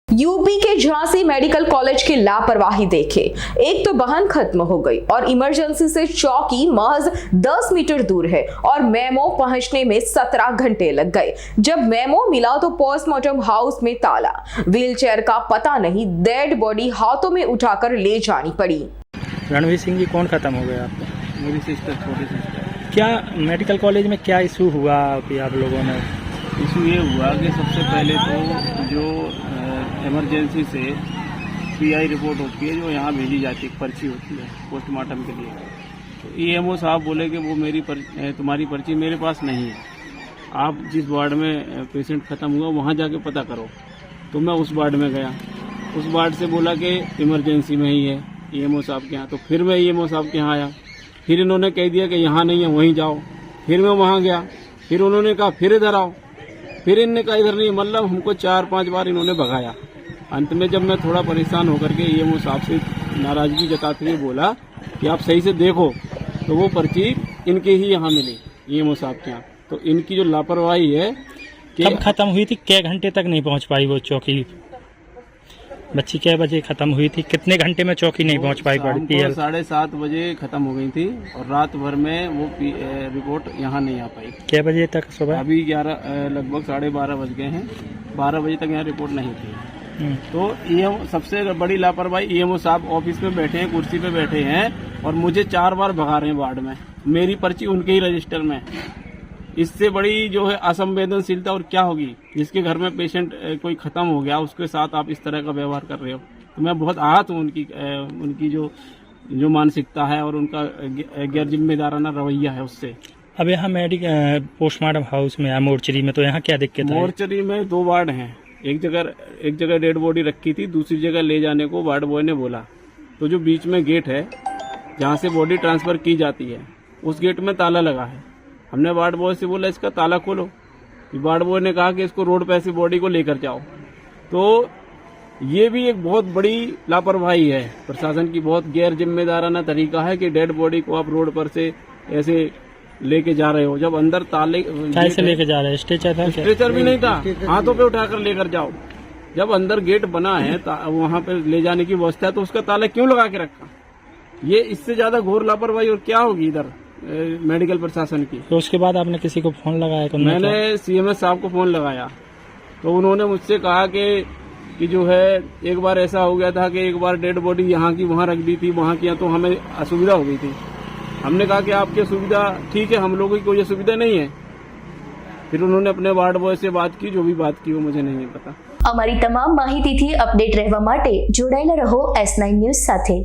UP के Jhansi medical college की लापरवाही देखे। एक तो वाहन खत्म हो गई और इमरजेंसी से चौकी महज 10 मीटर दूर है और मेमो पहुंचने में 17 घंटे लग गए। जब मेमो मिला तो पोस्टमार्टम हाउस में ताला, व्हीलचेयर का पता नहीं, डेड बॉडी हाथों में उठाकर ले जानी पड़ी। रणवीर सिंह जी कौन खत्म हो गया आपका? मेरी सिस्टर, छोटी सिस्टर। क्या मेडिकल कॉलेज में क्या इशू हुआ कि आप लोगों ने? इशू ये हुआ कि सबसे पहले तो जो इमरजेंसी से पीआई रिपोर्ट होती है जो यहाँ भेजी जाती है, पर्ची होती है पोस्टमार्टम के लिए, तो ईएमओ साहब बोले कि वो तुम्हारी पर्ची मेरे पास नहीं है, आप जिस वार्ड में पेशेंट ख़त्म हुआ वहाँ जाके पता करो। तो मैं उस वार्ड में गया, उस वार्ड से बोला कि इमरजेंसी में ही है ईएमओ साहब के यहाँ। तो फिर मैं ईएमओ साहब के यहाँ आया, फिर इन्होंने कह दिया कि यहाँ नहीं है वहीं जाओ। फिर मैं वहाँ गया, फिर उन्होंने कहा फिर इधर आओ, फिर इनने कहा इधर नहीं, मतलब हमको 4-5 बार इन्होंने भगाया। अंत में जब मैं थोड़ा परेशान होकर के ईएमओ साहब से नाराजगी जताते हुए बोला कि आप सही से देखो, तो वो पर्ची इनके ही यहाँ मिली ईएमओ साहब के यहाँ। तो इनकी जो लापरवाही है कि कब खत्म हुई थी? क्या घंटे तक नहीं पहुंच पाई वो चौकी? बच्ची क्या बजे खत्म हुई थी? कितने घंटे में चौकी नहीं पहुंच पाई? 7:30 बजे खत्म हो गई थी और रात भर में वो रिपोर्ट यहाँ नहीं आ पाई। क्या बजे तक सुबह? अभी 11 लगभग 12:30 बज गए हैं, 12 बजे तक यहाँ रिपोर्ट नहीं थी। तो ईएमओ सबसे बड़ी लापरवाही, ईएमओ साहब ऑफिस में बैठे हैं, कुर्सी पे बैठे हैं और मुझे 4 बार भगा रहे हैं वार्ड में। मेरी पर्ची उनके ही रजिस्टर में। इससे बड़ी जो है असंवेदनशीलता और क्या होगी? जिसके घर में पेशेंट कोई खत्म हो गया उसके साथ आप इस तरह का व्यवहार कर रहे हो। तो मैं बहुत आहत हूँ उनकी जो मानसिकता है और उनका गैर जिम्मेदाराना रवैया है उससे। अब यहाँ मेडिकल पोस्टमार्टम हाउस में या मोर्चरी में, तो यहाँ क्या दिक्कत है? मोर्चरी में 2 वार्ड हैं, एक जगह डेड बॉडी रखी थी, दूसरी जगह ले जाने को वार्ड बॉय ने बोला। तो जो बीच में गेट है जहाँ से बॉडी ट्रांसफर की जाती है, उस गेट में ताला लगा है। हमने वार्ड बॉय से बोला इसका ताला खोलो, वार्ड बॉय ने कहा कि इसको रोड पे ऐसी बॉडी को लेकर जाओ। तो ये भी एक बहुत बड़ी लापरवाही है, प्रशासन की बहुत गैर जिम्मेदाराना तरीका है कि डेड बॉडी को आप रोड पर से ऐसे लेके जा रहे हो, जब अंदर ताले कैसे लेके जा रहे हैं? स्ट्रेचर था? स्ट्रेचर भी नहीं था, हाथों पे उठाकर लेकर जाओ। जब अंदर गेट बना है वहाँ पे ले जाने की व्यवस्था है तो उसका ताला क्यों लगा के रखा? ये इससे ज्यादा घोर लापरवाही और क्या होगी इधर मेडिकल प्रशासन की। तो उसके बाद आपने किसी को फोन लगाया? तो मैंने सीएमएस साहब को फोन लगाया, तो उन्होंने मुझसे कहा कि जो है एक बार ऐसा हो गया था कि एक बार डेड बॉडी यहाँ की वहाँ रख दी थी, वहाँ की तो हमें असुविधा हो गई थी। हमने कहा कि आपकी सुविधा ठीक है, हम लोगों की कोई असुविधा नहीं है। फिर उन्होंने अपने वार्ड बॉय से बात की, जो भी बात की वो मुझे नहीं पता। અમારી તમામ માહિતીથી અપડેટ રહેવા માટે જોડાયેલા રહો S9 ન્યૂઝ સાથે।